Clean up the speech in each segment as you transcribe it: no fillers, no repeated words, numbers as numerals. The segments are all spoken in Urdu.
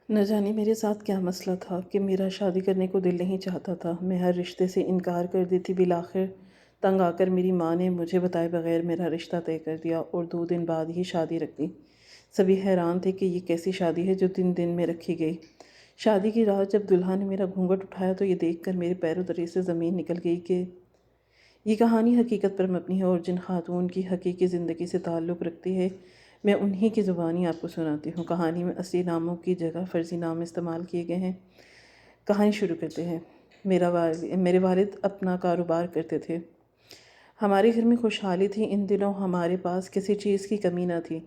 نہ جانے میرے ساتھ کیا مسئلہ تھا کہ میرا شادی کرنے کو دل نہیں چاہتا تھا۔ میں ہر رشتے سے انکار کر دیتی، بالآخر تنگ آ کر میری ماں نے مجھے بتائے بغیر میرا رشتہ طے کر دیا اور 2 دن بعد ہی شادی رکھ دی۔ سبھی حیران تھے کہ یہ کیسی شادی ہے جو 3 دن میں رکھی گئی۔ شادی کی رات جب دلہا نے میرا گھونگھٹ اٹھایا تو یہ دیکھ کر میرے پیروں تلے سے زمین نکل گئی کہ یہ کہانی حقیقت پر مبنی ہے اور جن خاتون کی حقیقی زندگی سے تعلق رکھتی ہے میں انہی کی زبانی آپ کو سناتی ہوں۔ کہانی میں اصلی ناموں کی جگہ فرضی نام استعمال کیے گئے ہیں۔ کہانی شروع کرتے ہیں۔ میرے والد اپنا کاروبار کرتے تھے۔ ہمارے گھر میں خوشحالی تھی۔ ان دنوں ہمارے پاس کسی چیز کی کمی نہ تھی،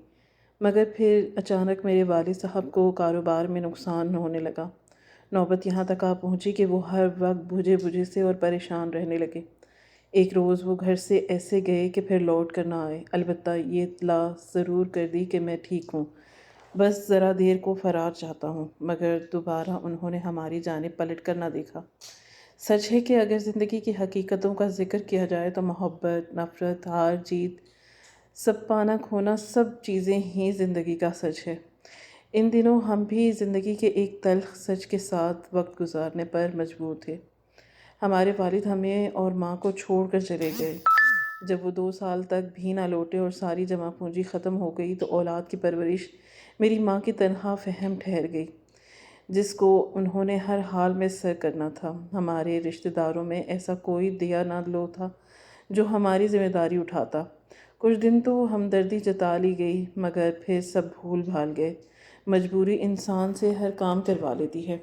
مگر پھر اچانک میرے والد صاحب کو کاروبار میں نقصان ہونے لگا۔ نوبت یہاں تک آ پہنچی کہ وہ ہر وقت بھوجے بھوجے سے اور پریشان رہنے لگے۔ ایک روز وہ گھر سے ایسے گئے کہ پھر لوٹ کر نہ آئے، البتہ یہ اطلاع ضرور کر دی کہ میں ٹھیک ہوں، بس ذرا دیر کو فرار چاہتا ہوں، مگر دوبارہ انہوں نے ہماری جانب پلٹ کر نہ دیکھا۔ سچ ہے کہ اگر زندگی کی حقیقتوں کا ذکر کیا جائے تو محبت، نفرت، ہار جیت، سب پانا کھونا، سب چیزیں ہی زندگی کا سچ ہے۔ ان دنوں ہم بھی زندگی کے ایک تلخ سچ کے ساتھ وقت گزارنے پر مجبور تھے۔ ہمارے والد ہمیں اور ماں کو چھوڑ کر چلے گئے۔ جب وہ 2 سال تک بھی نہ لوٹے اور ساری جمع پونجی ختم ہو گئی تو اولاد کی پرورش میری ماں کی تنہا فہم ٹھہر گئی، جس کو انہوں نے ہر حال میں سر کرنا تھا۔ ہمارے رشتہ داروں میں ایسا کوئی دیا نہ لو تھا جو ہماری ذمہ داری اٹھاتا۔ کچھ دن تو ہمدردی جتا لی گئی، مگر پھر سب بھول بھال گئے۔ مجبوری انسان سے ہر کام کروا لیتی ہے۔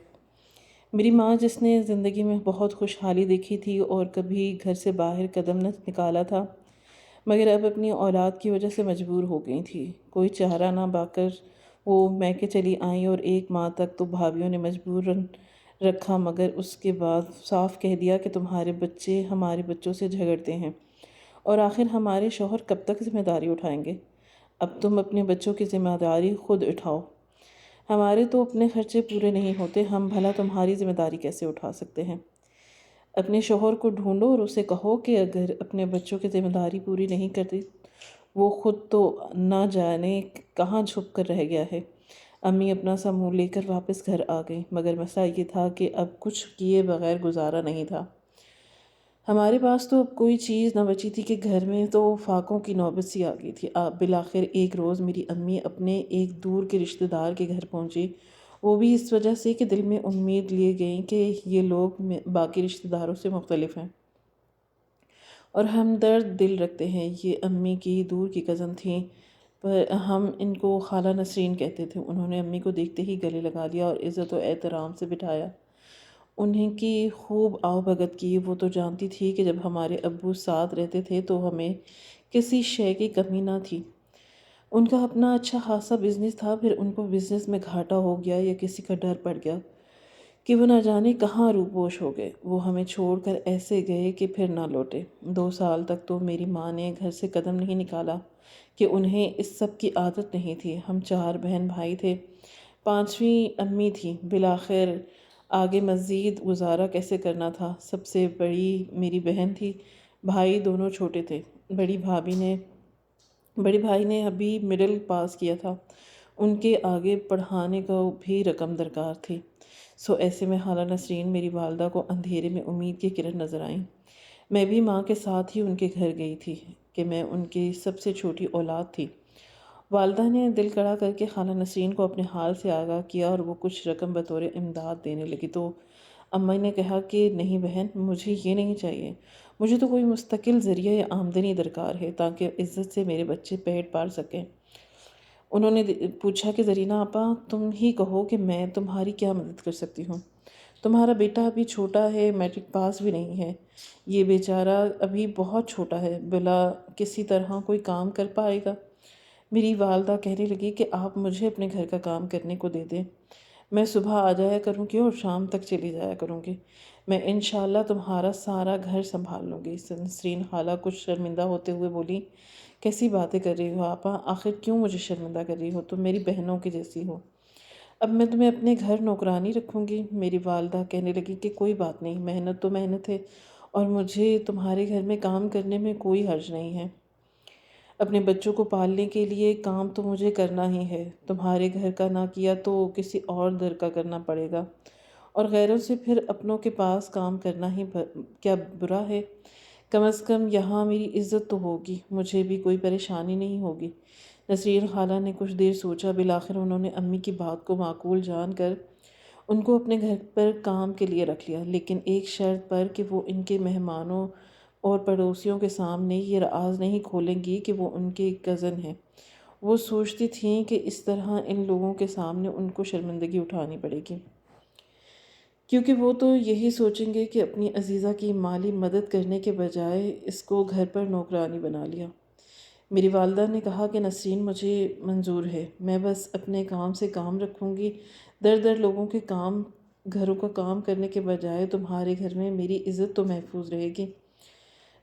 میری ماں، جس نے زندگی میں بہت خوشحالی دیکھی تھی اور کبھی گھر سے باہر قدم نہ نکالا تھا، مگر اب اپنی اولاد کی وجہ سے مجبور ہو گئی تھی۔ کوئی چارہ نہ پا کر وہ میکے چلی آئیں اور 1 ماہ تک تو بھابھیوں نے مجبوراً رکھا، مگر اس کے بعد صاف کہہ دیا کہ تمہارے بچے ہمارے بچوں سے جھگڑتے ہیں اور آخر ہمارے شوہر کب تک ذمہ داری اٹھائیں گے؟ اب تم اپنے بچوں کی ذمہ داری خود اٹھاؤ۔ ہمارے تو اپنے خرچے پورے نہیں ہوتے، ہم بھلا تمہاری ذمہ داری کیسے اٹھا سکتے ہیں؟ اپنے شوہر کو ڈھونڈو اور اسے کہو کہ اگر اپنے بچوں کی ذمہ داری پوری نہیں کرتی، وہ خود تو نہ جانے کہاں چھپ کر رہ گیا ہے۔ امی اپنا سا منہ لے کر واپس گھر آ گئیں، مگر مسئلہ یہ تھا کہ اب کچھ کیے بغیر گزارا نہیں تھا۔ ہمارے پاس تو اب کوئی چیز نہ بچی تھی کہ گھر میں تو فاقوں کی نوبت سی آ گئی تھی۔ بالآخر ایک روز میری امی اپنے ایک دور کے رشتہ دار کے گھر پہنچی، وہ بھی اس وجہ سے کہ دل میں امید لیے گئیں کہ یہ لوگ باقی رشتہ داروں سے مختلف ہیں اور ہمدرد دل رکھتے ہیں۔ یہ امی کی دور کی کزن تھیں، پر ہم ان کو خالہ نسرین کہتے تھے۔ انہوں نے امی کو دیکھتے ہی گلے لگا لیا اور عزت و احترام سے بٹھایا۔ انہیں کی خوب آؤ بھگت کی۔ وہ تو جانتی تھی کہ جب ہمارے ابو ساتھ رہتے تھے تو ہمیں کسی شے کی کمی نہ تھی۔ ان کا اپنا اچھا خاصا بزنس تھا، پھر ان کو بزنس میں گھاٹا ہو گیا یا کسی کا ڈر پڑ گیا کہ وہ نہ جانے کہاں روپوش ہو گئے۔ وہ ہمیں چھوڑ کر ایسے گئے کہ پھر نہ لوٹے۔ 2 سال تک تو میری ماں نے گھر سے قدم نہیں نکالا کہ انہیں اس سب کی عادت نہیں تھی۔ ہم 4 بہن بھائی تھے، 5ویں امی تھی۔ بالآخر آگے مزید گزارا کیسے کرنا تھا؟ سب سے بڑی میری بہن تھی، بھائی دونوں چھوٹے تھے۔ بڑی بھائی نے ابھی مڈل پاس کیا تھا، ان کے آگے پڑھانے کو بھی رقم درکار تھی۔ سو ایسے میں خالہ نسرین میری والدہ کو اندھیرے میں امید کی کرن نظر آئیں۔ میں بھی ماں کے ساتھ ہی ان کے گھر گئی تھی کہ میں ان کی سب سے چھوٹی اولاد تھی۔ والدہ نے دل کڑا کر کے خالہ نسرین کو اپنے حال سے آگاہ کیا اور وہ کچھ رقم بطور امداد دینے لگی تو اماں نے کہا کہ نہیں بہن، مجھے یہ نہیں چاہیے، مجھے تو کوئی مستقل ذریعہ آمدنی درکار ہے تاکہ عزت سے میرے بچے پیٹ پال سکیں۔ انہوں نے پوچھا کہ زرینہ آپا، تم ہی کہو کہ میں تمہاری کیا مدد کر سکتی ہوں؟ تمہارا بیٹا ابھی چھوٹا ہے، میٹرک پاس بھی نہیں ہے، یہ بیچارہ ابھی بہت چھوٹا ہے، بلا کسی طرح کوئی کام کر پائے گا؟ میری والدہ کہنے لگی کہ آپ مجھے اپنے گھر کا کام کرنے کو دے دیں، میں صبح آ جایا کروں گی اور شام تک چلی جایا کروں گی، میں انشاءاللہ تمہارا سارا گھر سنبھال لوں گی۔ نسرین خالہ کچھ شرمندہ ہوتے ہوئے بولی، کیسی باتیں کر رہی ہو آپا؟ آخر کیوں مجھے شرمندہ کر رہی ہو؟ تم میری بہنوں کی جیسی ہو، اب میں تمہیں اپنے گھر نوکرانی رکھوں گی؟ میری والدہ کہنے لگی کہ کوئی بات نہیں، محنت تو محنت ہے اور مجھے تمہارے گھر میں کام کرنے میں کوئی حرج نہیں ہے۔ اپنے بچوں کو پالنے کے لیے کام تو مجھے کرنا ہی ہے، تمہارے گھر کا نہ کیا تو کسی اور در کا کرنا پڑے گا، اور غیروں سے پھر اپنوں کے پاس کام کرنا ہی کیا برا ہے؟ کم از کم یہاں میری عزت تو ہوگی، مجھے بھی کوئی پریشانی نہیں ہوگی۔ نسرین خالہ نے کچھ دیر سوچا، بالآخر انہوں نے امی کی بات کو معقول جان کر ان کو اپنے گھر پر کام کے لیے رکھ لیا، لیکن ایک شرط پر کہ وہ ان کے مہمانوں اور پڑوسیوں کے سامنے یہ راز نہیں کھولیں گی کہ وہ ان کے کزن ہیں۔ وہ سوچتی تھیں کہ اس طرح ان لوگوں کے سامنے ان کو شرمندگی اٹھانی پڑے گی، کیونکہ وہ تو یہی سوچیں گے کہ اپنی عزیزہ کی مالی مدد کرنے کے بجائے اس کو گھر پر نوکرانی بنا لیا۔ میری والدہ نے کہا کہ نسرین مجھے منظور ہے، میں بس اپنے کام سے کام رکھوں گی، در در لوگوں کے کام گھروں کا کام کرنے کے بجائے تمہارے گھر میں میری عزت تو محفوظ رہے گی۔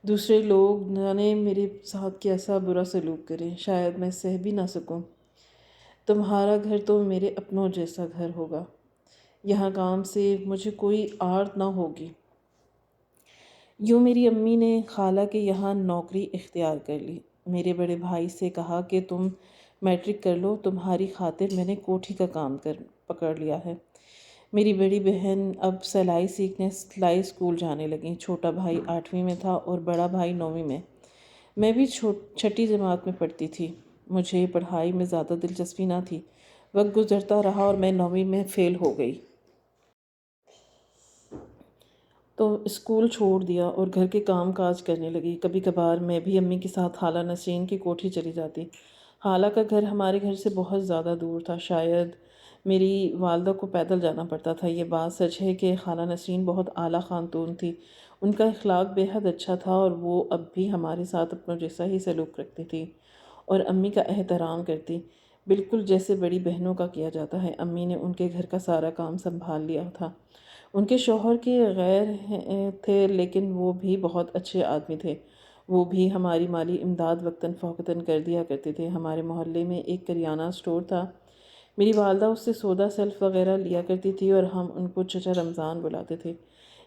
دوسرے لوگ جانے میرے ساتھ کیسا برا سلوک کریں، شاید میں سہ بھی نہ سکوں۔ تمہارا گھر تو میرے اپنوں جیسا گھر ہوگا، یہاں کام سے مجھے کوئی آڑ نہ ہوگی۔ یوں میری امی نے خالہ کے یہاں نوکری اختیار کر لی۔ میرے بڑے بھائی سے کہا کہ تم میٹرک کر لو، تمہاری خاطر میں نے کوٹھی کا کام پکڑ لیا ہے۔ میری بڑی بہن اب سلائی سیکھنے سلائی اسکول جانے لگیں، چھوٹا بھائی 8ویں میں تھا اور بڑا بھائی 9ویں میں۔ میں بھی چھٹی جماعت میں پڑھتی تھی، مجھے پڑھائی میں زیادہ دلچسپی نہ تھی۔ وقت گزرتا رہا اور میں 9ویں میں فیل ہو گئی تو اسکول چھوڑ دیا اور گھر کے کام کاج کرنے لگی۔ کبھی کبھار میں بھی امی کے ساتھ خالہ نسرین کی کوٹھی چلی جاتی۔ خالہ کا گھر ہمارے گھر سے بہت زیادہ دور تھا، شاید میری والدہ کو پیدل جانا پڑتا تھا۔ یہ بات سچ ہے کہ خالہ نسرین بہت اعلیٰ خاتون تھی، ان کا اخلاق بے حد اچھا تھا اور وہ اب بھی ہمارے ساتھ اپنوں جیسا ہی سلوک رکھتی تھی اور امی کا احترام کرتی، بالکل جیسے بڑی بہنوں کا کیا جاتا ہے۔ امی نے ان کے گھر کا سارا کام سنبھال لیا تھا۔ ان کے شوہر کے غیر تھے لیکن وہ بھی بہت اچھے آدمی تھے، وہ بھی ہماری مالی امداد وقتاً فوقتاً کر دیا کرتے تھے۔ ہمارے محلے میں ایک کریانہ اسٹور تھا، میری والدہ اس سے سودا سلف وغیرہ لیا کرتی تھی اور ہم ان کو چچا رمضان بلاتے تھے۔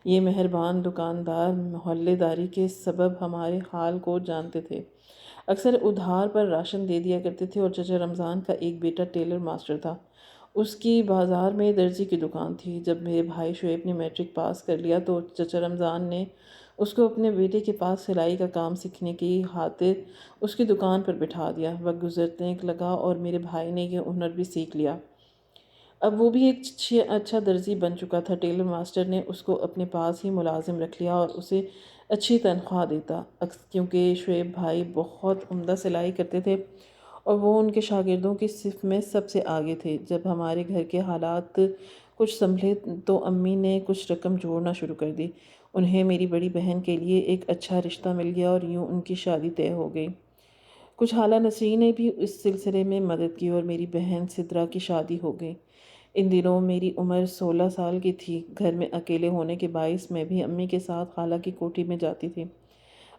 یہ مہربان دکاندار محلے داری کے سبب ہمارے حال کو جانتے تھے، اکثر ادھار پر راشن دے دیا کرتے تھے، اور چچا رمضان کا ایک بیٹا ٹیلر ماسٹر تھا، اس کی بازار میں درزی کی دکان تھی۔ جب میرے بھائی شعیب نے میٹرک پاس کر لیا تو چچا رمضان نے اس کو اپنے بیٹے کے پاس سلائی کا کام سیکھنے کی خاطر اس کی دکان پر بٹھا دیا۔ وقت گزرنے لگا اور میرے بھائی نے یہ ہنر بھی سیکھ لیا، اب وہ بھی ایک اچھا درزی بن چکا تھا۔ ٹیلر ماسٹر نے اس کو اپنے پاس ہی ملازم رکھ لیا اور اسے اچھی تنخواہ دیتا، کیونکہ شعیب بھائی بہت عمدہ سلائی کرتے تھے اور وہ ان کے شاگردوں کی صف میں سب سے آگے تھے۔ جب ہمارے گھر کے حالات کچھ سنبھلے تو امی نے کچھ رقم جوڑنا شروع کر دی، انہیں میری بڑی بہن کے لیے ایک اچھا رشتہ مل گیا اور یوں ان کی شادی طے ہو گئی۔ کچھ خالہ نسرین نے بھی اس سلسلے میں مدد کی اور میری بہن سدرا کی شادی ہو گئی۔ ان دنوں میری عمر 16 سال کی تھی۔ گھر میں اکیلے ہونے کے باعث میں بھی امی کے ساتھ خالہ کی کوٹھی میں جاتی تھی۔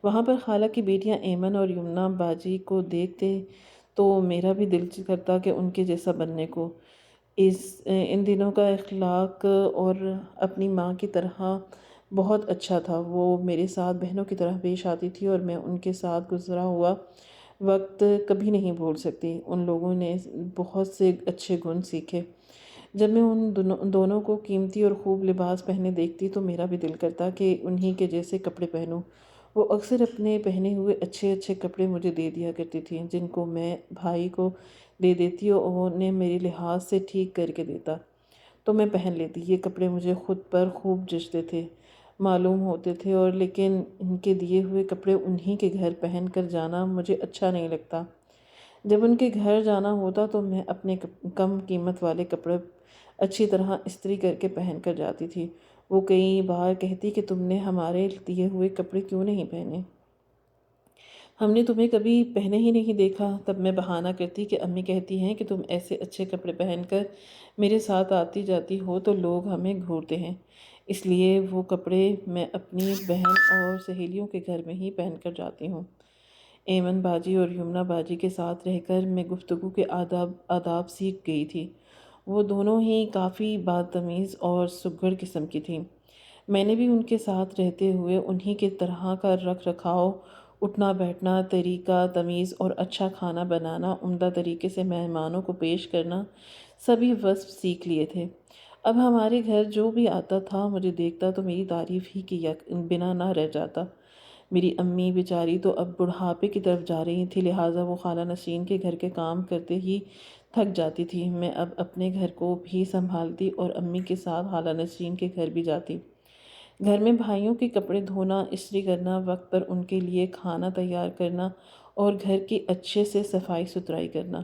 وہاں پر خالہ کی بیٹیاں ایمن اور یمنہ باجی کو دیکھتے تو میرا بھی دل کرتا کہ ان کے جیسا بننے کو۔ ان دنوں کا اخلاق اور اپنی ماں کی طرح بہت اچھا تھا، وہ میرے ساتھ بہنوں کی طرح پیش آتی تھی اور میں ان کے ساتھ گزرا ہوا وقت کبھی نہیں بھول سکتی۔ ان لوگوں نے بہت سے اچھے گن سیکھے۔ جب میں ان دونوں کو قیمتی اور خوب لباس پہنے دیکھتی تو میرا بھی دل کرتا کہ انہی کے جیسے کپڑے پہنوں۔ وہ اکثر اپنے پہنے ہوئے اچھے اچھے کپڑے مجھے دے دیا کرتی تھیں، جن کو میں بھائی کو دے دیتی اور انہیں میرے لحاظ سے ٹھیک کر کے دیتا تو میں پہن لیتی۔ یہ کپڑے مجھے خود پر خوب جچتے تھے، معلوم ہوتے تھے، اور لیکن ان کے دیے ہوئے کپڑے انہی کے گھر پہن کر جانا مجھے اچھا نہیں لگتا۔ جب ان کے گھر جانا ہوتا تو میں اپنے کم قیمت والے کپڑے اچھی طرح استری کر کے پہن کر جاتی تھی۔ وہ کئی بار کہتی کہ تم نے ہمارے دیے ہوئے کپڑے کیوں نہیں پہنے، ہم نے تمہیں کبھی پہنے ہی نہیں دیکھا۔ تب میں بہانہ کرتی کہ امی کہتی ہیں کہ تم ایسے اچھے کپڑے پہن کر میرے ساتھ آتی جاتی ہو تو لوگ ہمیں گھورتے ہیں، اس لیے وہ کپڑے میں اپنی بہن اور سہیلیوں کے گھر میں ہی پہن کر جاتی ہوں۔ ایمن باجی اور یمنہ باجی کے ساتھ رہ کر میں گفتگو کے آداب سیکھ گئی تھی۔ وہ دونوں ہی کافی بدتمیز اور سگڑ قسم کی تھیں۔ میں نے بھی ان کے ساتھ رہتے ہوئے انہی کے طرح کا رکھ رکھاؤ اٹھنا بیٹھنا، طریقہ تمیز اور اچھا کھانا بنانا، عمدہ طریقے سے مہمانوں کو پیش کرنا، سبھی وصف سیکھ لیے تھے۔ اب ہمارے گھر جو بھی آتا تھا مجھے دیکھتا تو میری تعریف ہی کی بنا نہ رہ جاتا۔ میری امی بیچاری تو اب بڑھاپے کی طرف جا رہی تھی، لہٰذا وہ خالہ نسرین کے گھر کے کام کرتے ہی تھک جاتی تھی۔ میں اب اپنے گھر کو بھی سنبھالتی اور امی کے ساتھ خالہ نسرین کے گھر بھی جاتی۔ گھر میں بھائیوں کے کپڑے دھونا، استری کرنا، وقت پر ان کے لیے کھانا تیار کرنا اور گھر کی اچھے سے صفائی ستھرائی کرنا۔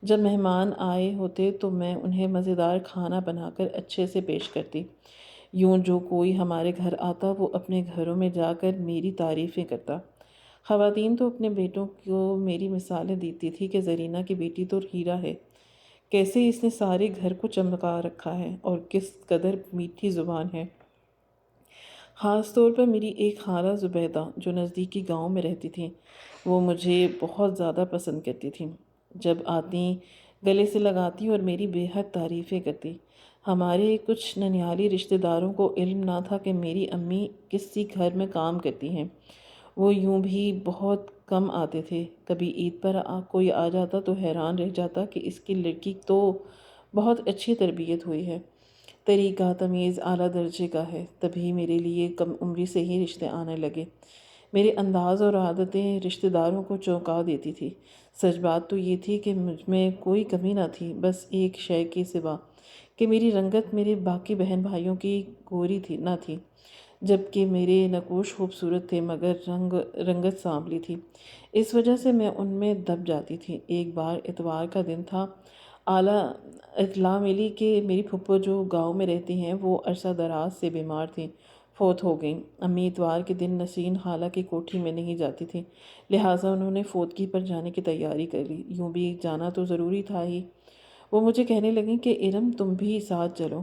جب مہمان آئے ہوتے تو میں انہیں مزیدار کھانا بنا کر اچھے سے پیش کرتی۔ یوں جو کوئی ہمارے گھر آتا وہ اپنے گھروں میں جا کر میری تعریفیں کرتا۔ خواتین تو اپنے بیٹوں کو میری مثالیں دیتی تھی کہ زرینہ کی بیٹی تو ہیرا ہے، کیسے اس نے سارے گھر کو چمکا رکھا ہے اور کس قدر میٹھی زبان ہے۔ خاص طور پر میری ایک خالہ زبیدہ جو نزدیکی گاؤں میں رہتی تھیں، وہ مجھے بہت زیادہ پسند کرتی تھیں۔ جب آتی گلے سے لگاتی اور میری بے حد تعریفیں کرتی۔ ہمارے کچھ ننیالی رشتہ داروں کو علم نہ تھا کہ میری امی کسی گھر میں کام کرتی ہیں۔ وہ یوں بھی بہت کم آتے تھے، کبھی عید پر کوئی آ جاتا تو حیران رہ جاتا کہ اس کی لڑکی تو بہت اچھی تربیت ہوئی ہے، طریقہ تمیز اعلیٰ درجے کا ہے۔ تبھی میرے لیے کم عمری سے ہی رشتے آنے لگے۔ میرے انداز اور عادتیں رشتہ داروں کو چونکا دیتی تھی۔ سچ بات تو یہ تھی کہ مجھ میں کوئی کمی نہ تھی، بس ایک شے کے سوا کہ میری رنگت میرے باقی بہن بھائیوں کی گوری نہ تھی، جبکہ میرے نقوش خوبصورت تھے مگر رنگت سانولی تھی۔ اس وجہ سے میں ان میں دب جاتی تھی۔ ایک بار اتوار کا دن تھا، اعلیٰ اطلاع ملی کہ میری پھپھو جو گاؤں میں رہتی ہیں وہ عرصہ دراز سے بیمار تھیں، فوت ہو گئیں۔ امی اتوار کے دن نسرین خالہ کی کوٹھی میں نہیں جاتی تھیں، لہٰذا انہوں نے فوتگی پر جانے کی تیاری کر لی۔ یوں بھی جانا تو ضروری تھا ہی۔ وہ مجھے کہنے لگیں کہ ارم تم بھی ساتھ چلو،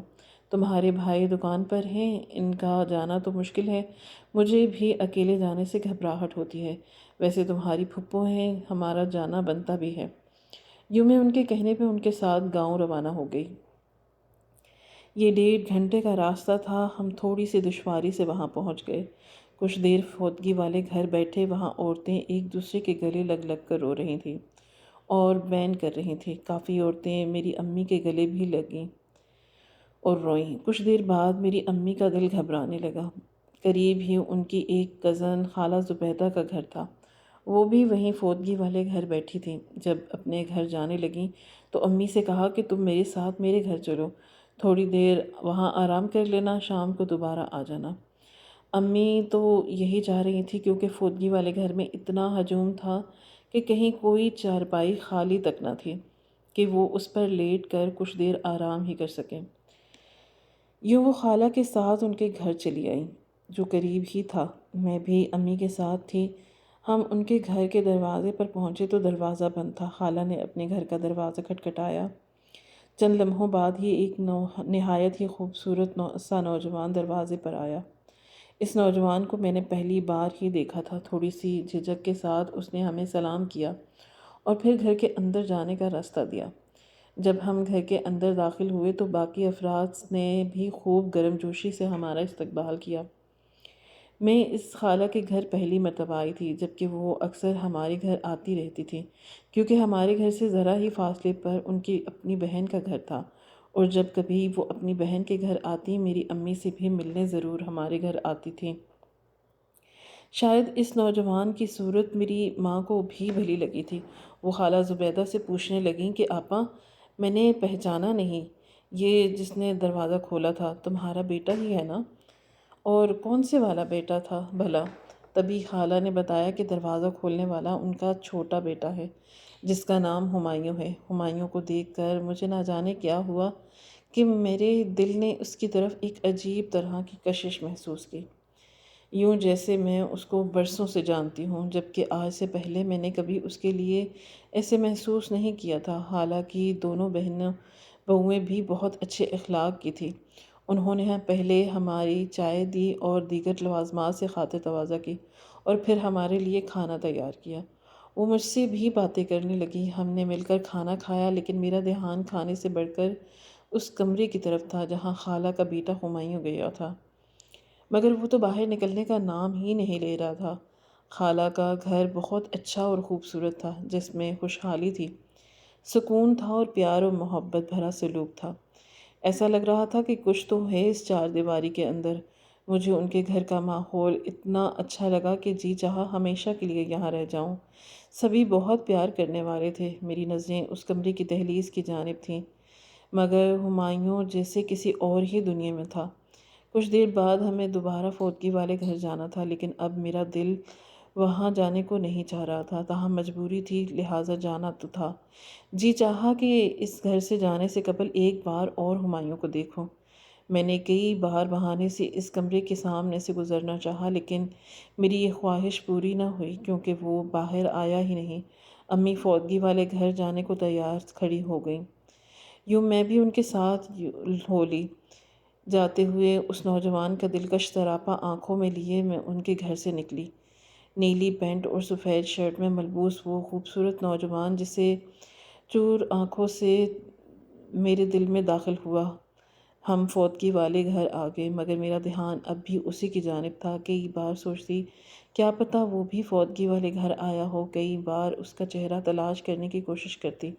تمہارے بھائی دکان پر ہیں، ان کا جانا تو مشکل ہے، مجھے بھی اکیلے جانے سے گھبراہٹ ہوتی ہے، ویسے تمہاری پھپھو ہیں، ہمارا جانا بنتا بھی ہے۔ یوں میں ان کے کہنے پہ ان کے ساتھ گاؤں روانہ ہو گئی۔ یہ 1.5 گھنٹے کا راستہ تھا۔ ہم تھوڑی سی دشواری سے وہاں پہنچ گئے۔ کچھ دیر فوتگی والے گھر بیٹھے، وہاں عورتیں ایک دوسرے کے گلے لگ لگ کر رو رہی تھیں اور بین کر رہی تھیں۔ کافی عورتیں میری امی کے گلے بھی لگیں اور روئیں۔ کچھ دیر بعد میری امی کا دل گھبرانے لگا۔ قریب ہی ان کی ایک کزن خالہ زبیدہ کا گھر تھا، وہ بھی وہیں فوتگی والے گھر بیٹھی تھیں۔ جب اپنے گھر جانے لگیں تو امی سے کہا کہ تم میرے ساتھ میرے گھر چلو، تھوڑی دیر وہاں آرام کر لینا، شام کو دوبارہ آ جانا۔ امی تو یہی چاہ رہی تھی کیونکہ فوتگی والے گھر میں اتنا ہجوم تھا کہ کہیں کوئی چارپائی خالی تک نہ تھی کہ وہ اس پر لیٹ کر کچھ دیر آرام ہی کر سکیں۔ یوں وہ خالہ کے ساتھ ان کے گھر چلی آئیں جو قریب ہی تھا۔ میں بھی امی کے ساتھ تھی۔ ہم ان کے گھر کے دروازے پر پہنچے تو دروازہ بند تھا۔ خالہ نے اپنے گھر کا دروازہ کھٹکھٹایا۔ چند لمحوں بعد ہی ایک نہایت ہی خوبصورت سا نوجوان دروازے پر آیا۔ اس نوجوان کو میں نے پہلی بار ہی دیکھا تھا۔ تھوڑی سی جھجک کے ساتھ اس نے ہمیں سلام کیا اور پھر گھر کے اندر جانے کا راستہ دیا۔ جب ہم گھر کے اندر داخل ہوئے تو باقی افراد نے بھی خوب گرم جوشی سے ہمارا استقبال کیا۔ میں اس خالہ کے گھر پہلی مرتبہ آئی تھی، جبکہ وہ اکثر ہمارے گھر آتی رہتی تھی کیونکہ ہمارے گھر سے ذرا ہی فاصلے پر ان کی اپنی بہن کا گھر تھا، اور جب کبھی وہ اپنی بہن کے گھر آتی میری امی سے بھی ملنے ضرور ہمارے گھر آتی تھیں۔ شاید اس نوجوان کی صورت میری ماں کو بھی بھلی لگی تھی۔ وہ خالہ زبیدہ سے پوچھنے لگیں کہ آپا، میں نے پہچانا نہیں، یہ جس نے دروازہ کھولا تھا تمہارا بیٹا ہی ہے نا؟ اور کون سے والا بیٹا تھا بھلا؟ تبھی خالہ نے بتایا کہ دروازہ کھولنے والا ان کا چھوٹا بیٹا ہے جس کا نام ہمایوں ہے۔ ہمایوں کو دیکھ کر مجھے نہ جانے کیا ہوا کہ میرے دل نے اس کی طرف ایک عجیب طرح کی کشش محسوس کی، یوں جیسے میں اس کو برسوں سے جانتی ہوں، جبکہ آج سے پہلے میں نے کبھی اس کے لیے ایسے محسوس نہیں کیا تھا۔ حالانکہ دونوں بہویں بھی بہت اچھے اخلاق کی تھیں۔ انہوں نے پہلے ہماری چائے دی اور دیگر لوازمات سے خاطر تواضع کی اور پھر ہمارے لیے کھانا تیار کیا۔ وہ مجھ سے بھی باتیں کرنے لگی۔ ہم نے مل کر کھانا کھایا، لیکن میرا دھیان کھانے سے بڑھ کر اس کمرے کی طرف تھا جہاں خالہ کا بیٹا ہمایوں گیا تھا، مگر وہ تو باہر نکلنے کا نام ہی نہیں لے رہا تھا۔ خالہ کا گھر بہت اچھا اور خوبصورت تھا، جس میں خوشحالی تھی، سکون تھا اور پیار و محبت بھرا سلوک تھا۔ ایسا لگ رہا تھا کہ کچھ تو ہے اس چار دیواری کے اندر۔ مجھے ان کے گھر کا ماحول اتنا اچھا لگا کہ جی چاہا ہمیشہ کے لیے یہاں رہ جاؤں۔ سبھی بہت پیار کرنے والے تھے۔ میری نظریں اس کمرے کی دہلیز کی جانب تھیں، مگر ہمایوں جیسے کسی اور ہی دنیا میں تھا۔ کچھ دیر بعد ہمیں دوبارہ فوتگی والے گھر جانا تھا، لیکن اب میرا دل وہاں جانے کو نہیں چاہ رہا تھا، تاہم مجبوری تھی، لہٰذا جانا تو تھا۔ جی چاہا کہ اس گھر سے جانے سے قبل ایک بار اور ہمایوں کو دیکھوں۔ میں نے کئی بار بہانے سے اس کمرے کے سامنے سے گزرنا چاہا، لیکن میری یہ خواہش پوری نہ ہوئی کیونکہ وہ باہر آیا ہی نہیں۔ امی فوتگی والے گھر جانے کو تیار کھڑی ہو گئیں، یوں میں بھی ان کے ساتھ ہو لی۔ جاتے ہوئے اس نوجوان کا دلکش سراپا آنکھوں میں لیے میں ان کے گھر سے نکلی۔ نیلی پینٹ اور سفید شرٹ میں ملبوس وہ خوبصورت نوجوان جسے چور آنکھوں سے میرے دل میں داخل ہوا۔ ہم فوتگی والے گھر آ گئے، مگر میرا دھیان اب بھی اسی کی جانب تھا۔ کئی بار سوچتی کیا پتہ وہ بھی فوتگی والے گھر آیا ہو، کئی بار اس کا چہرہ تلاش کرنے کی کوشش کرتی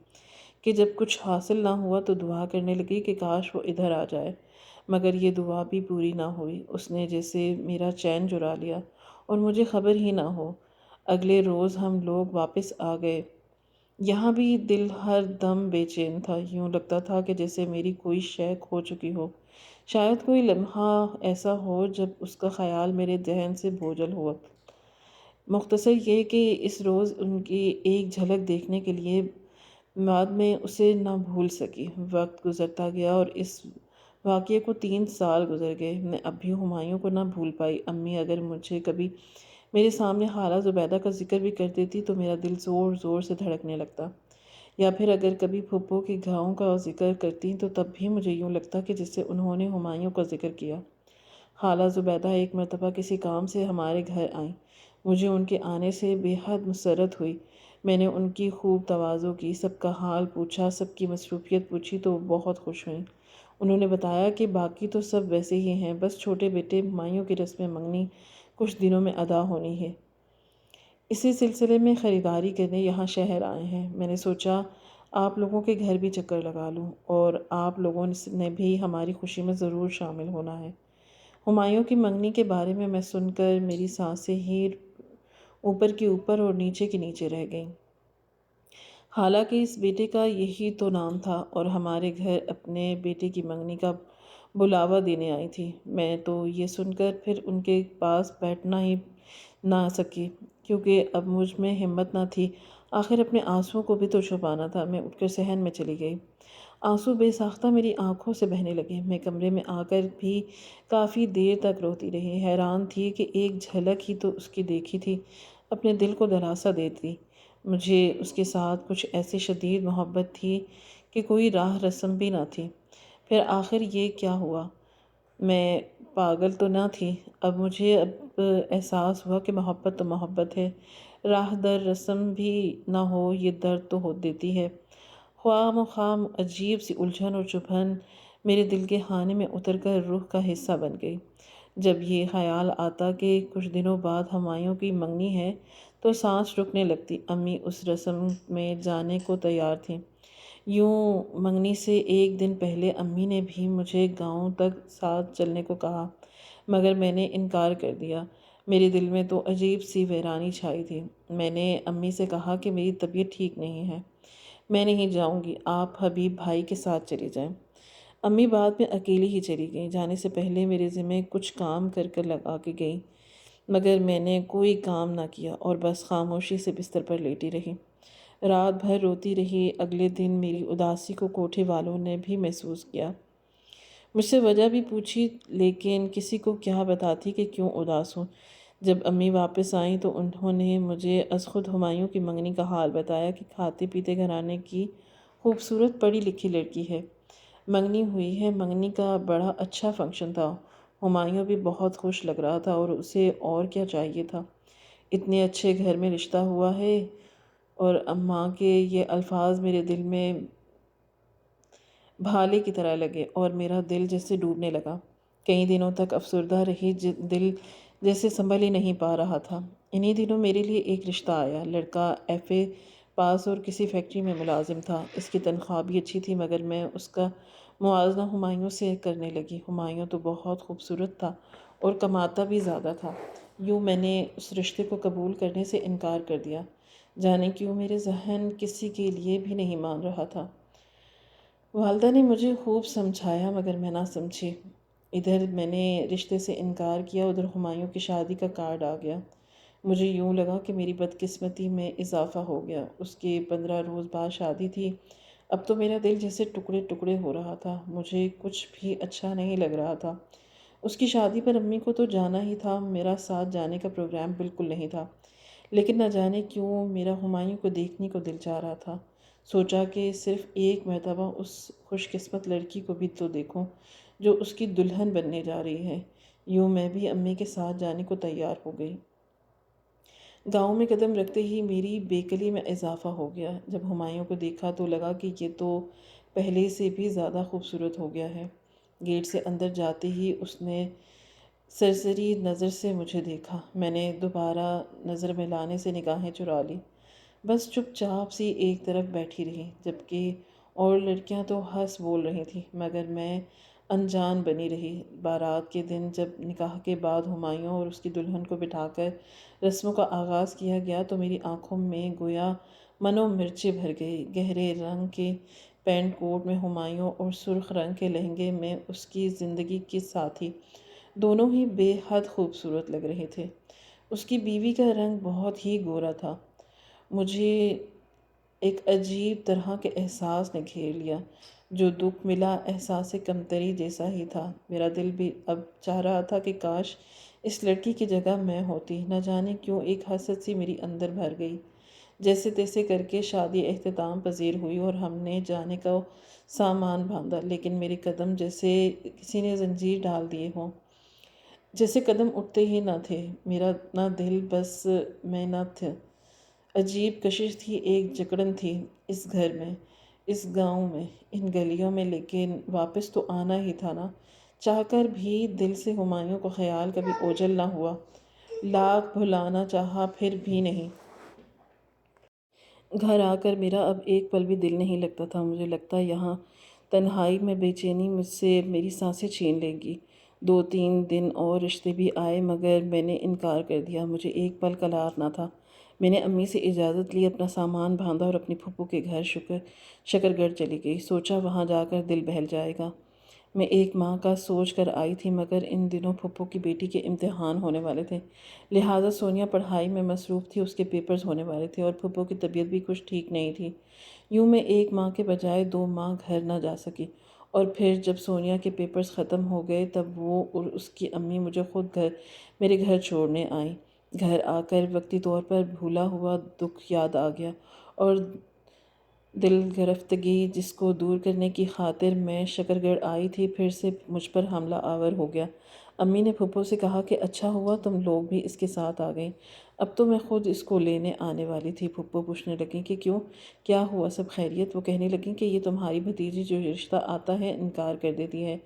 کہ جب کچھ حاصل نہ ہوا تو دعا کرنے لگی کہ کاش وہ ادھر آ جائے، مگر یہ دعا بھی پوری نہ ہوئی۔ اس نے جیسے میرا چین چرا لیا اور مجھے خبر ہی نہ ہو۔ اگلے روز ہم لوگ واپس آ گئے۔ یہاں بھی دل ہر دم بے چین تھا، یوں لگتا تھا کہ جیسے میری کوئی شے کھو چکی ہو۔ شاید کوئی لمحہ ایسا ہو جب اس کا خیال میرے ذہن سے بوجھل ہوا۔ مختصر یہ کہ اس روز ان کی ایک جھلک دیکھنے کے لیے بعد میں اسے نہ بھول سکی۔ وقت گزرتا گیا اور اس واقعے کو 3 سال گزر گئے۔ میں اب بھی ہمایوں کو نہ بھول پائی۔ امی اگر مجھے کبھی میرے سامنے خالہ زبیدہ کا ذکر بھی کر دیتی تو میرا دل زور زور سے دھڑکنے لگتا، یا پھر اگر کبھی پھپھو کے گاؤں کا ذکر کرتی تو تب بھی مجھے یوں لگتا کہ جس سے انہوں نے ہمایوں کا ذکر کیا۔ خالہ زبیدہ ایک مرتبہ کسی کام سے ہمارے گھر آئیں۔ مجھے ان کے آنے سے بے حد مسرت ہوئی۔ میں نے ان کی خوب تواضع کی، سب کا حال پوچھا، سب کی مصروفیت پوچھی تو وہ بہت خوش ہوئیں۔ انہوں نے بتایا کہ باقی تو سب ویسے ہی ہیں، بس چھوٹے بیٹے ہمایوں کی رسم منگنی کچھ دنوں میں ادا ہونی ہے۔ اسی سلسلے میں خریداری کرنے یہاں شہر آئے ہیں۔ میں نے سوچا آپ لوگوں کے گھر بھی چکر لگا لوں، اور آپ لوگوں نے بھی ہماری خوشی میں ضرور شامل ہونا ہے۔ ہمایوں کی منگنی کے بارے میں سن کر میری سانسیں ہی اوپر کی اوپر اور نیچے کی نیچے رہ گئیں۔ حالانکہ اس بیٹے کا یہی تو نام تھا اور ہمارے گھر اپنے بیٹے کی منگنی کا بلاوا دینے آئی تھی۔ میں تو یہ سن کر پھر ان کے پاس بیٹھنا ہی نہ سکی کیونکہ اب مجھ میں ہمت نہ تھی۔ آخر اپنے آنسوؤں کو بھی تو چھپانا تھا۔ میں اٹھ کر صحن میں چلی گئی۔ آنسو بے ساختہ میری آنکھوں سے بہنے لگے۔ میں کمرے میں آ کر بھی کافی دیر تک روتی رہی، حیران تھی کہ ایک جھلک ہی تو اس کی دیکھی تھی اپنے دل کو دلاسا دیتی۔ مجھے اس کے ساتھ کچھ ایسی شدید محبت تھی کہ کوئی راہ رسم بھی نہ تھی۔ پھر آخر یہ کیا ہوا؟ میں پاگل تو نہ تھی؟ مجھے اب احساس ہوا کہ محبت تو محبت ہے، راہ در رسم بھی نہ ہو یہ درد تو ہو دیتی ہے۔ خواہ مخواہ عجیب سی الجھن اور چبھن میرے دل کے خانے میں اتر کر روح کا حصہ بن گئی۔ جب یہ خیال آتا کہ کچھ دنوں بعد ہمایوں کی منگنی ہے تو سانس رکنے لگتی۔ امی اس رسم میں جانے کو تیار تھیں۔ یوں منگنی سے ایک دن پہلے امی نے بھی مجھے گاؤں تک ساتھ چلنے کو کہا، مگر میں نے انکار کر دیا۔ میرے دل میں تو عجیب سی ویرانی چھائی تھی۔ میں نے امی سے کہا کہ میری طبیعت ٹھیک نہیں ہے، میں نہیں جاؤں گی، آپ حبیب بھائی کے ساتھ چلی جائیں۔ امی بعد میں اکیلی ہی چلی گئیں۔ جانے سے پہلے میرے ذمہ کچھ کام کر لگا کے گئیں، مگر میں نے کوئی کام نہ کیا اور بس خاموشی سے بستر پر لیٹی رہی۔ رات بھر روتی رہی۔ اگلے دن میری اداسی کو کوٹھے والوں نے بھی محسوس کیا۔ مجھ سے وجہ بھی پوچھی، لیکن کسی کو کیا بتاتی کہ کیوں اداس ہوں۔ جب امی واپس آئیں تو انہوں نے مجھے از خود ہمایوں کی منگنی کا حال بتایا کہ کھاتے پیتے گھرانے کی خوبصورت پڑھی لکھی لڑکی ہے، منگنی ہوئی ہے۔ منگنی کا بڑا اچھا فنکشن تھا۔ ہمایوں بھی بہت خوش لگ رہا تھا اور اسے اور کیا چاہیے تھا۔ اتنے اچھے گھر میں رشتہ ہوا ہے، اور اماں کے یہ الفاظ میرے دل میں بھالے کی طرح لگے اور میرا دل جیسے ڈوبنے لگا۔ کئی دنوں تک افسردہ رہی، دل جیسے سنبھل ہی نہیں پا رہا تھا۔ انہی دنوں میرے لیے ایک رشتہ آیا۔ لڑکا FA پاس اور کسی فیکٹری میں ملازم تھا۔ اس کی تنخواہ بھی اچھی تھی، مگر میں اس کا موازنہ ہمایوں سے کرنے لگی۔ ہمایوں تو بہت خوبصورت تھا اور کماتا بھی زیادہ تھا۔ یوں میں نے اس رشتے کو قبول کرنے سے انکار کر دیا۔ جانے کیوں میرے ذہن کسی کے لیے بھی نہیں مان رہا تھا۔ والدہ نے مجھے خوب سمجھایا مگر میں نہ سمجھی۔ ادھر میں نے رشتے سے انکار کیا، ادھر ہمایوں کی شادی کا کارڈ آ گیا۔ مجھے یوں لگا کہ میری بدقسمتی میں اضافہ ہو گیا۔ اس کے 15 روز بعد شادی تھی۔ اب تو میرا دل جیسے ٹکڑے ٹکڑے ہو رہا تھا۔ مجھے کچھ بھی اچھا نہیں لگ رہا تھا۔ اس کی شادی پر امی کو تو جانا ہی تھا، میرا ساتھ جانے کا پروگرام بالکل نہیں تھا، لیکن نہ جانے کیوں میرا ہمایوں کو دیکھنے کو دل چاہ رہا تھا۔ سوچا کہ صرف ایک مرتبہ اس خوش قسمت لڑکی کو بھی تو دیکھوں جو اس کی دلہن بننے جا رہی ہے۔ یوں میں بھی امی کے ساتھ جانے کو تیار ہو گئی۔ گاؤں میں قدم رکھتے ہی میری بیکلی میں اضافہ ہو گیا۔ جب ہمایوں کو دیکھا تو لگا کہ یہ تو پہلے سے بھی زیادہ خوبصورت ہو گیا ہے۔ گیٹ سے اندر جاتے ہی اس نے سرسری نظر سے مجھے دیکھا۔ میں نے دوبارہ نظر ملانے سے نگاہیں چرا لی، بس چپ چاپ سی ایک طرف بیٹھی رہی، جبکہ اور لڑکیاں تو ہنس بول رہی تھیں، مگر میں انجان بنی رہی۔ بارات کے دن جب نکاح کے بعد ہمایوں اور اس کی دلہن کو بٹھا کر رسموں کا آغاز کیا گیا تو میری آنکھوں میں گویا منو مرچیں بھر گئی۔ گہرے رنگ کے پینٹ کوٹ میں ہمایوں اور سرخ رنگ کے لہنگے میں اس کی زندگی کی ساتھی، دونوں ہی بے حد خوبصورت لگ رہے تھے۔ اس کی بیوی کا رنگ بہت ہی گورا تھا۔ مجھے ایک عجیب طرح کے احساس نے گھیر لیا۔ جو دکھ ملا احساس کمتری جیسا ہی تھا۔ میرا دل بھی اب چاہ رہا تھا کہ کاش اس لڑکی کی جگہ میں ہوتی۔ نہ جانے کیوں ایک حسرت سی میری اندر بھر گئی۔ جیسے تیسے کر کے شادی اختتام پذیر ہوئی اور ہم نے جانے کا سامان باندھا، لیکن میرے قدم جیسے کسی نے زنجیر ڈال دیے ہوں۔ جیسے قدم اٹھتے ہی نہ تھے۔ میرا نہ دل بس میں نہ تھا۔ عجیب کشش تھی، ایک جکڑن تھی اس گھر میں، اس گاؤں میں، ان گلیوں میں، لیکن واپس تو آنا ہی تھا نا۔ چاہ کر بھی دل سے ہمایوں کو خیال کبھی اوجھل نہ ہوا۔ لاکھ بھلانا چاہا پھر بھی نہیں۔ گھر آ کر میرا اب ایک پل بھی دل نہیں لگتا تھا۔ مجھے لگتا یہاں تنہائی میں بے چینی مجھ سے میری سانسیں چھین لے گی۔ 2-3 دن اور رشتے بھی آئے مگر میں نے انکار کر دیا۔ مجھے ایک پل قرار نہ تھا۔ میں نے امی سے اجازت لی، اپنا سامان باندھا اور اپنی پھپھو کے گھر شکر گڑھ چلی گئی۔ سوچا وہاں جا کر دل بہل جائے گا۔ میں ایک ماہ کا سوچ کر آئی تھی، مگر ان دنوں پھپھو کی بیٹی کے امتحان ہونے والے تھے، لہٰذا سونیا پڑھائی میں مصروف تھی۔ اس کے پیپرز ہونے والے تھے اور پھپھو کی طبیعت بھی کچھ ٹھیک نہیں تھی۔ یوں میں 1 ماہ کے بجائے 2 ماہ گھر نہ جا سکی، اور پھر جب سونیا کے پیپرز ختم ہو گئے تب وہ اور اس کی امی مجھے خود میرے گھر چھوڑنے آئیں۔ گھر آ کر وقتی طور پر بھولا ہوا دکھ یاد آ گیا، اور دل گرفتگی جس کو دور کرنے کی خاطر میں شکر گڑھ آئی تھی پھر سے مجھ پر حملہ آور ہو گیا۔ امی نے پھپھو سے کہا کہ اچھا ہوا تم لوگ بھی اس کے ساتھ آ گئیں، اب تو میں خود اس کو لینے آنے والی تھی۔ پھپھو پوچھنے لگیں کہ کیوں، کیا ہوا، سب خیریت؟ وہ کہنے لگیں کہ یہ تمہاری بھتیجی جو رشتہ آتا ہے انکار کر دیتی ہے،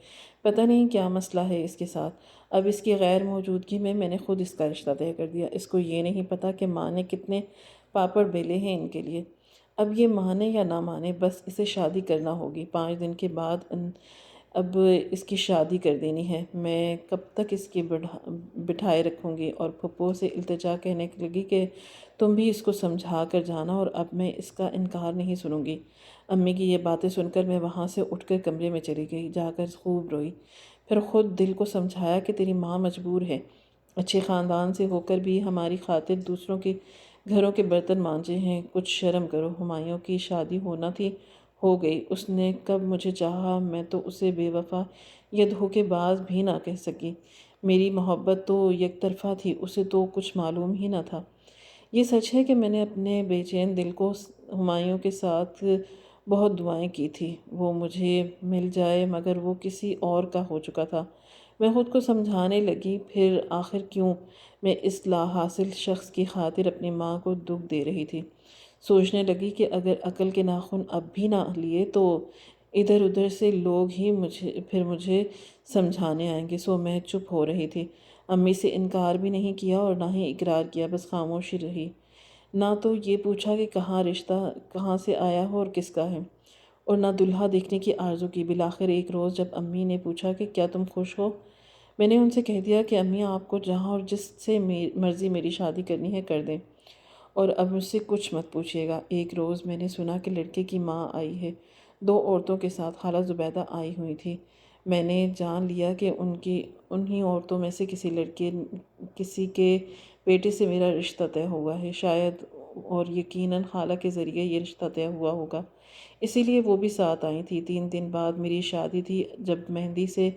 پتہ نہیں کیا مسئلہ ہے اس کے ساتھ۔ اب اس کی غیر موجودگی میں نے خود اس کا رشتہ طے کر دیا۔ اس کو یہ نہیں پتہ کہ ماں نے کتنے پاپڑ بیلے ہیں ان کے لیے۔ اب یہ مانے یا نہ مانے، بس اسے شادی کرنا ہوگی۔ 5 دن کے بعد اب اس کی شادی کر دینی ہے۔ میں کب تک اس کی بٹھائے رکھوں گی؟ اور پھپھو سے التجا کہنے لگی کہ تم بھی اس کو سمجھا کر جانا، اور اب میں اس کا انکار نہیں سنوں گی۔ امی کی یہ باتیں سن کر میں وہاں سے اٹھ کر کمرے میں چلی گئی، جا کر خوب روئی۔ پھر خود دل کو سمجھایا کہ تیری ماں مجبور ہے، اچھے خاندان سے ہو کر بھی ہماری خاطر دوسروں کے گھروں کے برتن مانجے ہیں، کچھ شرم کرو۔ ہمایوں کی شادی ہونا تھی، ہو گئی۔ اس نے کب مجھے چاہا، میں تو اسے بے وفا یا دھوکے باز بھی نہ کہہ سکی۔ میری محبت تو یک طرفہ تھی، اسے تو کچھ معلوم ہی نہ تھا۔ یہ سچ ہے کہ میں نے اپنے بے چین دل کو ہمایوں کے ساتھ بہت دعائیں کی تھی وہ مجھے مل جائے، مگر وہ کسی اور کا ہو چکا تھا۔ میں خود کو سمجھانے لگی، پھر آخر کیوں میں اس لا حاصل شخص کی خاطر اپنی ماں کو دکھ دے رہی تھی۔ سوچنے لگی کہ اگر عقل کے ناخن اب بھی نہ لیے تو ادھر ادھر سے لوگ ہی مجھے سمجھانے آئیں گے، سو میں چپ ہو رہی تھی۔ امی سے انکار بھی نہیں کیا اور نہ ہی اقرار کیا، بس خاموشی رہی۔ نہ تو یہ پوچھا کہ کہاں رشتہ کہاں سے آیا ہو اور کس کا ہے، اور نہ دلہا دیکھنے کی آرزو کی۔ بالآخر ایک روز جب امی نے پوچھا کہ کیا تم خوش ہو، میں نے ان سے کہہ دیا کہ امی آپ کو جہاں اور جس سے مرضی میری شادی کرنی ہے کر دیں، اور اب مجھ سے کچھ مت پوچھیے گا۔ ایک روز میں نے سنا کہ لڑکے کی ماں آئی ہے، 2 عورتوں کے ساتھ۔ خالہ زبیدہ آئی ہوئی تھی۔ میں نے جان لیا کہ انہی عورتوں میں سے کسی کے بیٹے سے میرا رشتہ طے ہوا ہے، شاید، اور یقیناً خالہ کے ذریعے یہ رشتہ طے ہوا ہوگا، اسی لیے وہ بھی ساتھ آئی تھی۔ 3 دن بعد میری شادی تھی۔ جب مہندی سے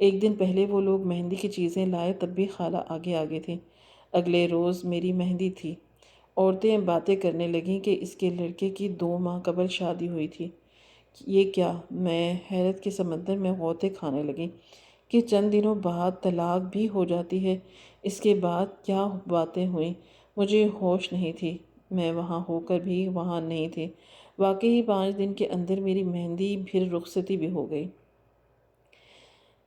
ایک دن پہلے وہ لوگ مہندی کی چیزیں لائے تب بھی خالہ آگے آگے تھی۔ اگلے روز میری مہندی تھی۔ عورتیں باتیں کرنے لگیں کہ اس کے لڑکے کی 2 ماہ قبل شادی ہوئی تھی۔ یہ کیا؟ میں حیرت کے سمندر میں غوطے کھانے لگی کہ چند دنوں بعد طلاق بھی ہو جاتی ہے۔ اس کے بعد کیا باتیں ہوئیں، مجھے ہوش نہیں تھی۔ میں وہاں ہو کر بھی وہاں نہیں تھی۔ واقعی 5 دن کے اندر میری مہندی پھر رخصتی بھی ہو گئی،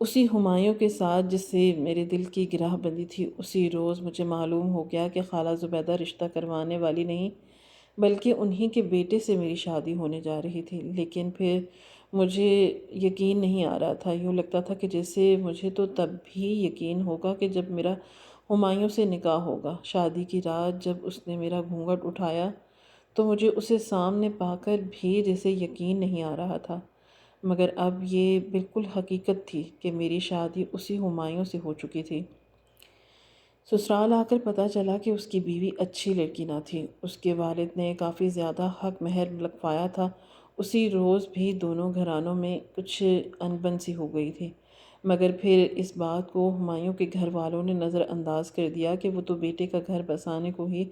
اسی ہمایوں کے ساتھ جس سے میرے دل کی گرہ بندھی تھی۔ اسی روز مجھے معلوم ہو گیا کہ خالہ زبیدہ رشتہ کروانے والی نہیں، بلکہ انہی کے بیٹے سے میری شادی ہونے جا رہی تھی۔ لیکن پھر مجھے یقین نہیں آ رہا تھا۔ یوں لگتا تھا کہ جیسے مجھے تو تب بھی یقین ہوگا کہ جب میرا ہمایوں سے نکاح ہوگا۔ شادی کی رات جب اس نے میرا گھونگھٹ اٹھایا تو مجھے اسے سامنے پا کر بھی جیسے یقین نہیں آ رہا تھا، مگر اب یہ بالکل حقیقت تھی کہ میری شادی اسی ہمایوں سے ہو چکی تھی۔ سسرال آ کر پتہ چلا کہ اس کی بیوی اچھی لڑکی نہ تھی۔ اس کے والد نے کافی زیادہ حق مہر لگوایا تھا۔ اسی روز بھی دونوں گھرانوں میں کچھ انبن سی ہو گئی تھی، مگر پھر اس بات کو ہمایوں کے گھر والوں نے نظر انداز کر دیا کہ وہ تو بیٹے کا گھر بسانے کو ہی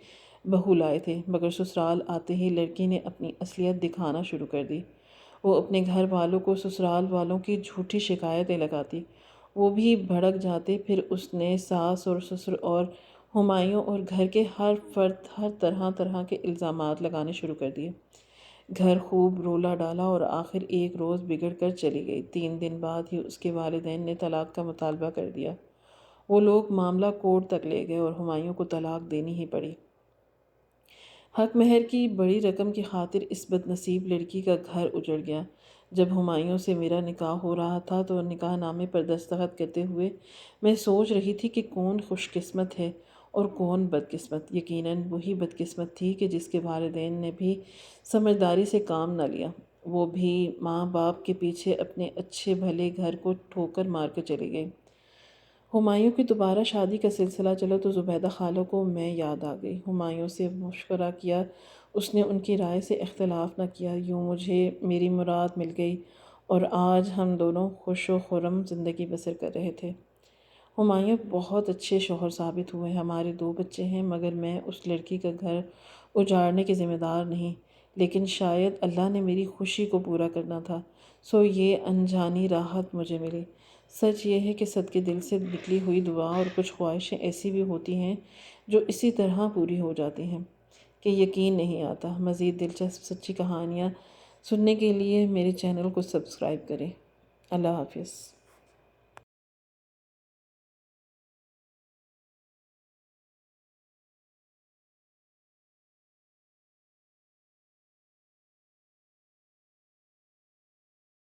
بہو لائے تھے۔ مگر سسرال آتے ہی لڑکی نے اپنی اصلیت دکھانا شروع کر دی۔ وہ اپنے گھر والوں کو سسرال والوں کی جھوٹی شکایتیں لگاتی، وہ بھی بھڑک جاتے۔ پھر اس نے ساس اور سسر اور ہمایوں اور گھر کے ہر فرد ہر طرح طرح کے الزامات لگانے شروع کر دیے۔ گھر خوب رولا ڈالا اور آخر ایک روز بگڑ کر چلی گئی۔ 3 دن بعد ہی اس کے والدین نے طلاق کا مطالبہ کر دیا۔ وہ لوگ معاملہ کورٹ تک لے گئے اور ہمایوں کو طلاق دینی ہی پڑی۔ حق مہر کی بڑی رقم کی خاطر اس بد نصیب لڑکی کا گھر اجڑ گیا۔ جب ہمایوں سے میرا نکاح ہو رہا تھا تو نکاح نامے پر دستخط کرتے ہوئے میں سوچ رہی تھی کہ کون خوش قسمت ہے اور کون بد قسمت۔ یقیناً وہی بد قسمت تھی کہ جس کے والدین نے بھی سمجھداری سے کام نہ لیا، وہ بھی ماں باپ کے پیچھے اپنے اچھے بھلے گھر کو ٹھوکر مار کر چلے گئے۔ ہمایوں کی دوبارہ شادی کا سلسلہ چلا تو زبیدہ خالہ کو میں یاد آ گئی۔ ہمایوں سے مشورہ کیا، اس نے ان کی رائے سے اختلاف نہ کیا۔ یوں مجھے میری مراد مل گئی اور آج ہم دونوں خوش و خرم زندگی بسر کر رہے تھے۔ ہمایوں بہت اچھے شوہر ثابت ہوئے۔ ہمارے 2 بچے ہیں، مگر میں اس لڑکی کا گھر اجاڑنے کے ذمہ دار نہیں۔ لیکن شاید اللہ نے میری خوشی کو پورا کرنا تھا، سو یہ انجانی راحت مجھے ملی۔ سچ یہ ہے کہ صدقے دل سے نکلی ہوئی دعا اور کچھ خواہشیں ایسی بھی ہوتی ہیں جو اسی طرح پوری ہو جاتی ہیں کہ یقین نہیں آتا۔ مزید دلچسپ سچی کہانیاں سننے کے لیے میرے چینل کو سبسکرائب کریں۔ اللہ حافظ۔